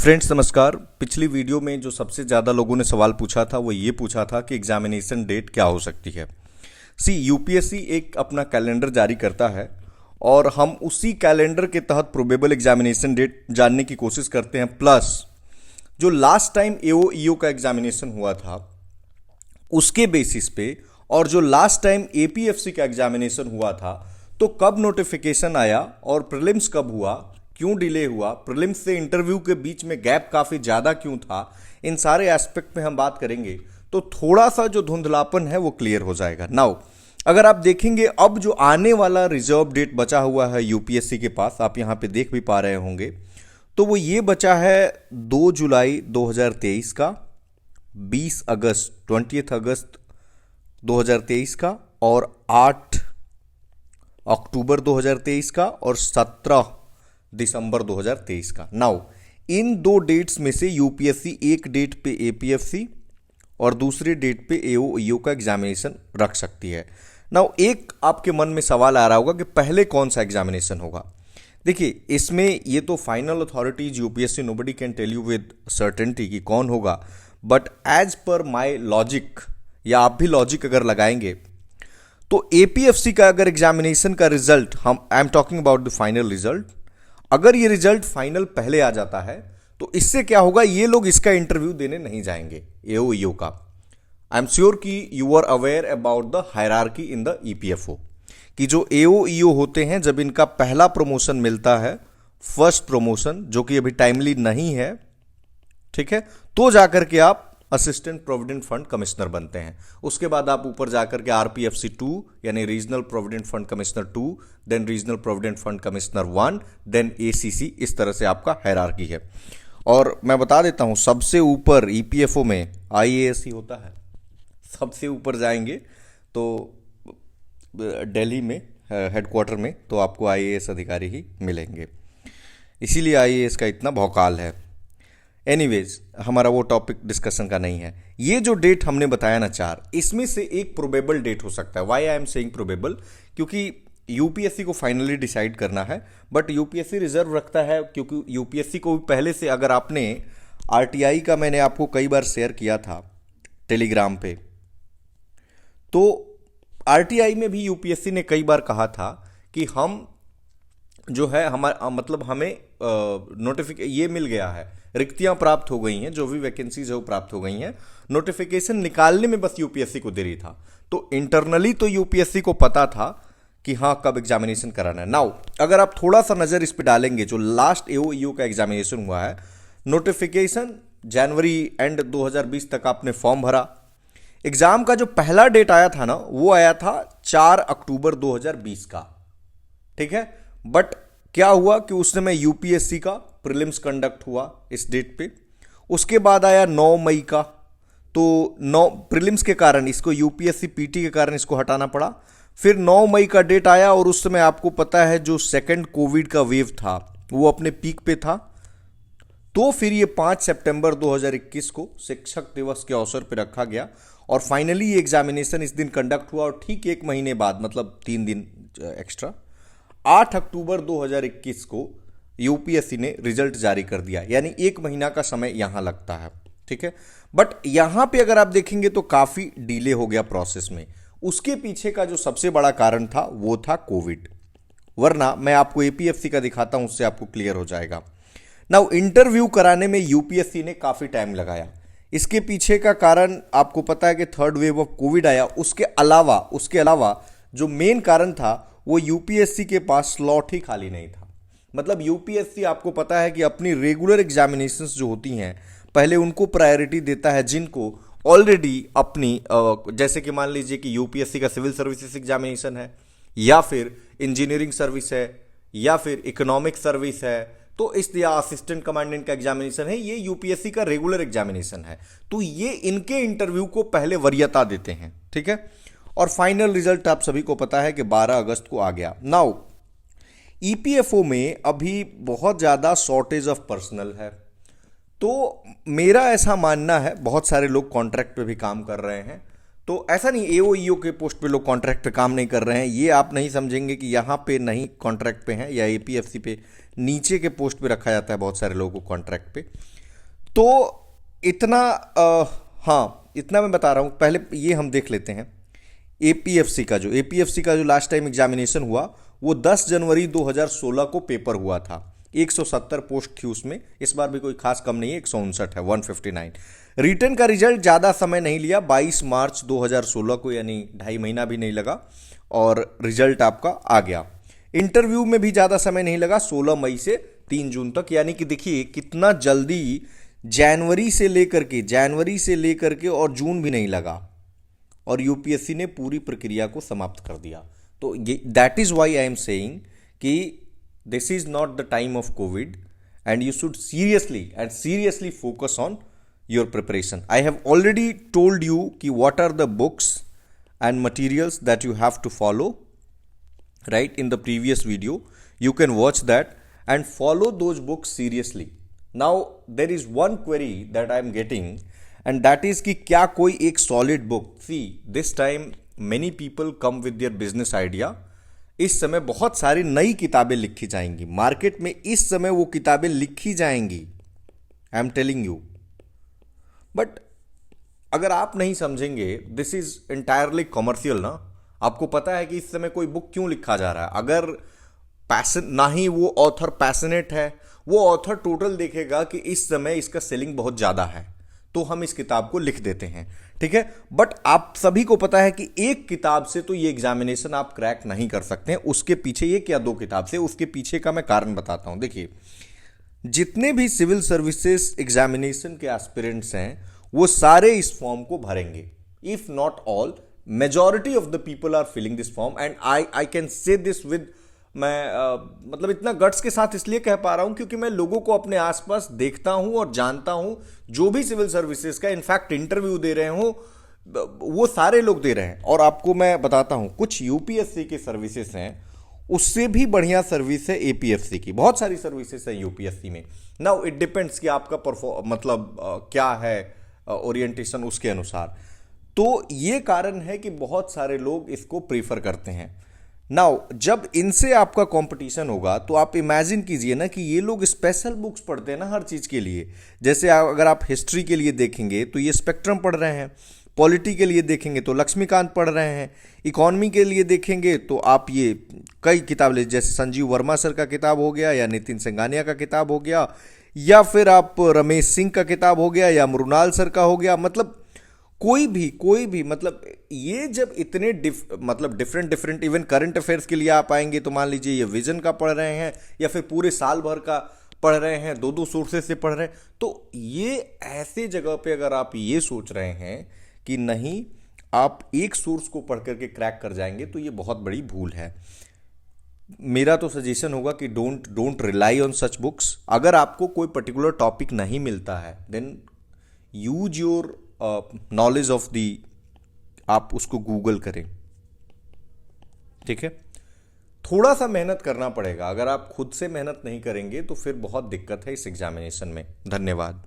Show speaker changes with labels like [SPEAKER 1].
[SPEAKER 1] Friends नमस्कार। पिछली video में जो सबसे ज़्यादा लोगों ने सवाल पूछा था वो ये पूछा था कि एग्जामिनेशन डेट क्या हो सकती है। यूपीएससी एक अपना कैलेंडर जारी करता है और हम उसी कैलेंडर के तहत प्रोबेबल एग्जामिनेशन डेट जानने की कोशिश करते हैं। प्लस जो लास्ट टाइम एओ ईओ का एग्जामिनेशन हुआ था उसके बेसिस पे और जो लास्ट टाइम एपीएफसी का एग्जामिनेशन हुआ था तो कब नोटिफिकेशन आया और प्रीलिम्स कब हुआ, क्यों डिले हुआ, प्रीलिम्स से इंटरव्यू के बीच में गैप काफ़ी ज़्यादा क्यों था, इन सारे एस्पेक्ट में हम बात करेंगे तो थोड़ा सा जो धुंधलापन है वो क्लियर हो जाएगा। नाउ अगर आप देखेंगे अब जो आने वाला रिजर्व डेट बचा हुआ है यूपीएससी के पास, आप यहाँ पे देख भी पा रहे होंगे, तो वो ये बचा है 2 जुलाई 2023 का, 20 अगस्त 20 अगस्त 2023 का और 8 अक्टूबर 2023 का और 17 दिसंबर 2023 का। नाउ इन दो डेट्स में से यूपीएससी एक डेट पे एपीएफसी और दूसरी डेट पे एओ ईओ का एग्जामिनेशन रख सकती है। नाउ एक आपके मन में सवाल आ रहा होगा कि पहले कौन सा एग्जामिनेशन होगा। देखिए इसमें ये तो final authorities UPSC nobody can tell you with certainty कि कौन होगा, but as per my logic या आप भी लॉजिक अगर लगाएंगे तो एपीएफसी का अगर एग्जामिनेशन का रिजल्ट, हम I am talking about the final result, अगर ये रिजल्ट फाइनल पहले आ जाता है तो इससे क्या होगा, ये लोग इसका इंटरव्यू देने नहीं जाएंगे एओ ईओ का। आई एम श्योर कि you are aware about the hierarchy in the EPFO कि जो एओ ईओ होते हैं जब इनका पहला प्रमोशन मिलता है, फर्स्ट प्रमोशन जो कि अभी टाइमली नहीं है, ठीक है, तो जाकर के आप असिस्टेंट प्रोविडेंट फंड कमिश्नर बनते हैं। उसके बाद आप ऊपर जाकर के आरपीएफसी 2 यानी regional provident fund commissioner 2, then regional provident fund commissioner 1, then ACC, इस तरह से आपका हायरार्की है। और मैं बता देता हूं सबसे ऊपर ईपीएफओ में आईएएस ही होता है। सबसे ऊपर जाएंगे तो दिल्ली में हेडक्वार्टर में तो आपको आईएएस अधिकारी ही मिलेंगे, इसीलिए आईएएस का इतना भौकाल है। एनीवेज हमारा वो टॉपिक डिस्कशन का नहीं है। ये जो डेट हमने बताया ना 4, इसमें से एक प्रोबेबल डेट हो सकता है। Why I am saying probable, क्योंकि यूपीएससी को फाइनली डिसाइड करना है, बट यूपीएससी रिजर्व रखता है क्योंकि यूपीएससी को भी पहले से, अगर आपने आरटीआई का मैंने आपको कई बार शेयर किया था टेलीग्राम पे, तो आरटीआई में भी यूपीएससी ने कई बार कहा था कि हम जो है हमारा मतलब हमें ये मिल गया है, रिक्तियां प्राप्त हो गई हैं, जो भी वैकेंसीज है वो प्राप्त हो गई हैं, नोटिफिकेशन निकालने में बस यूपीएससी को देरी था। तो इंटरनली तो यूपीएससी को पता था कि हाँ कब एग्जामिनेशन कराना है। नाउ अगर आप थोड़ा सा नजर इस पे डालेंगे, जो लास्ट एओ ईओ का एग्जामिनेशन हुआ है, नोटिफिकेशन जनवरी एंड 2020 तक आपने फॉर्म भरा, एग्जाम का जो पहला डेट आया था ना वो आया था 4 अक्टूबर 2020 का, ठीक है। बट क्या हुआ कि उस समय यूपीएससी का प्रीलिम्स कंडक्ट हुआ इस डेट पे, उसके बाद आया 9 मई का, तो 9 प्रीलिम्स के कारण इसको यूपीएससी पीटी के कारण इसको हटाना पड़ा। फिर 9 मई का डेट आया और उस समय आपको पता है जो सेकंड कोविड का वेव था वो अपने पीक पे था, तो फिर ये 5 सितंबर 2021 को शिक्षक दिवस के अवसर पर रखा गया और फाइनली ये एग्जामिनेशन इस दिन कंडक्ट हुआ और ठीक एक महीने बाद, मतलब 3 दिन एक्स्ट्रा, 8 अक्टूबर 2021 को यूपीएससी ने रिजल्ट जारी कर दिया, यानी एक महीना का समय यहां लगता है, ठीक है। बट यहां पे अगर आप देखेंगे तो काफी डिले हो गया प्रोसेस में। उसके पीछे का जो सबसे बड़ा कारण था वो था कोविड, वरना मैं आपको एपीएफसी का दिखाता हूं, उससे आपको क्लियर हो जाएगा। नाउ इंटरव्यू कराने में यूपीएससी ने काफी टाइम लगाया। इसके पीछे का कारण आपको पता है कि थर्ड वेव ऑफ कोविड आया। उसके अलावा जो मेन कारण था वो यूपीएससी के पास स्लॉट ही खाली नहीं था। मतलब यूपीएससी आपको पता है कि अपनी रेगुलर एग्जामिनेशंस जो होती हैं पहले उनको प्रायोरिटी देता है, जिनको ऑलरेडी अपनी जैसे कि मान लीजिए कि यूपीएससी का सिविल सर्विसेज एग्जामिनेशन है या फिर इंजीनियरिंग सर्विस है या फिर इकोनॉमिक सर्विस है, तो इस या असिस्टेंट कमांडेंट का एग्जामिनेशन है, ये यूपीएससी का रेगुलर एग्जामिनेशन है, तो ये इनके इंटरव्यू को पहले वरीयता देते हैं, ठीक है। और फाइनल रिजल्ट आप सभी को पता है कि 12 अगस्त को आ गया। नाउ ईपीएफओ में अभी बहुत ज़्यादा शॉर्टेज ऑफ पर्सनल है, तो मेरा ऐसा मानना है, बहुत सारे लोग कॉन्ट्रैक्ट पे भी काम कर रहे हैं, तो ऐसा नहीं एओ ईओ के पोस्ट पे लोग कॉन्ट्रैक्ट पे काम नहीं कर रहे हैं, ये आप नहीं समझेंगे कि यहाँ पे नहीं कॉन्ट्रैक्ट पे हैं या एपीएफसी पे नीचे के पोस्ट पे रखा जाता है बहुत सारे लोगों को कॉन्ट्रैक्ट पे। तो इतना हाँ इतना मैं बता रहा हूँ। पहले ये हम देख लेते हैं एपीएफसी का जो लास्ट टाइम एग्जामिनेशन हुआ वो 10 जनवरी 2016 को पेपर हुआ था। 170 पोस्ट थी उसमें, इस बार भी कोई खास कम नहीं है, 159 है, 159। रिटर्न का रिजल्ट ज़्यादा समय नहीं लिया, 22 मार्च 2016 को, यानी 2.5 महीना भी नहीं लगा और रिजल्ट आपका आ गया। इंटरव्यू में भी ज़्यादा समय नहीं लगा, 16 मई से 3 जून तक, यानी कि देखिए कितना जल्दी जनवरी से लेकर के और जून भी नहीं लगा और यूपीएससी ने पूरी प्रक्रिया को समाप्त कर दिया। तो ये that is why I am saying कि this is not the time of COVID and you should seriously focus on your preparation. I have already told you कि what are the books and materials that you have to follow, right, in the previous video. You can watch that and follow those books seriously. Now there is one query that I am getting and that is कि क्या कोई एक solid book, see this time many people come with their business idea. इस समय बहुत सारी नई किताबें लिखी जाएंगी मार्केट में, इस समय वो किताबें लिखी जाएंगी, I am telling you. But अगर आप नहीं समझेंगे दिस इज एंटायरली कॉमर्शियल ना, आपको पता है कि इस समय कोई बुक क्यों लिखा जा रहा है, अगर पैसन ना ही वो ऑथर पैशनेट है, वो ऑथर टोटल देखेगा कि इस समय इसका सेलिंग बहुत ज़्यादा है तो हम इस किताब को लिख देते हैं, ठीक है। बट आप सभी को पता है कि एक किताब से तो ये एग्जामिनेशन आप क्रैक नहीं कर सकते हैं, उसके पीछे ये क्या 2 किताब से, उसके पीछे का मैं कारण बताता हूं। देखिए जितने भी सिविल सर्विसेज एग्जामिनेशन के एस्पिरेंट्स हैं वो सारे इस फॉर्म को भरेंगे, if not all, majority of the people are filling this form and I can say this with, मैं मतलब इतना गट्स के साथ इसलिए कह पा रहा हूं क्योंकि मैं लोगों को अपने आसपास देखता हूं और जानता हूं जो भी सिविल सर्विसेज का इनफैक्ट इंटरव्यू दे रहे हो वो सारे लोग दे रहे हैं। और आपको मैं बताता हूं कुछ यूपीएससी के सर्विसेज हैं उससे भी बढ़िया सर्विस है एपीएफसी की, बहुत सारी सर्विसेज है यूपीएससी में। नाउ इट डिपेंड्स कि आपका मतलब क्या है ओरिएंटेशन उसके अनुसार। तो ये कारण है कि बहुत सारे लोग इसको प्रीफर करते हैं। नाउ जब इनसे आपका कंपटीशन होगा तो आप इमेजिन कीजिए ना कि ये लोग स्पेशल बुक्स पढ़ते हैं ना हर चीज़ के लिए। जैसे अगर आप हिस्ट्री के लिए देखेंगे तो ये स्पेक्ट्रम पढ़ रहे हैं, पॉलिटी के लिए देखेंगे तो लक्ष्मीकांत पढ़ रहे हैं, इकोनॉमी के लिए देखेंगे तो आप ये कई किताब ले, जैसे संजीव वर्मा सर का किताब हो गया या नितिन सिंघानिया का किताब हो गया या फिर आप रमेश सिंह का किताब हो गया या मृणाल सर का हो गया, मतलब कोई भी मतलब ये जब इतने डिफरेंट इवन करंट अफेयर्स के लिए आप आएंगे तो मान लीजिए ये विजन का पढ़ रहे हैं या फिर पूरे साल भर का पढ़ रहे हैं, 2 सोर्सेज से पढ़ रहे हैं, तो ये ऐसे जगह पे अगर आप ये सोच रहे हैं कि नहीं आप एक सोर्स को पढ़ करके क्रैक कर जाएंगे तो ये बहुत बड़ी भूल है। मेरा तो सजेशन होगा कि don't rely on such books. अगर आपको कोई पर्टिकुलर टॉपिक नहीं मिलता है then use your knowledge of the, आप उसको गूगल करें, ठीक है। थोड़ा सा मेहनत करना पड़ेगा, अगर आप खुद से मेहनत नहीं करेंगे तो फिर बहुत दिक्कत है इस एग्जामिनेशन में। धन्यवाद।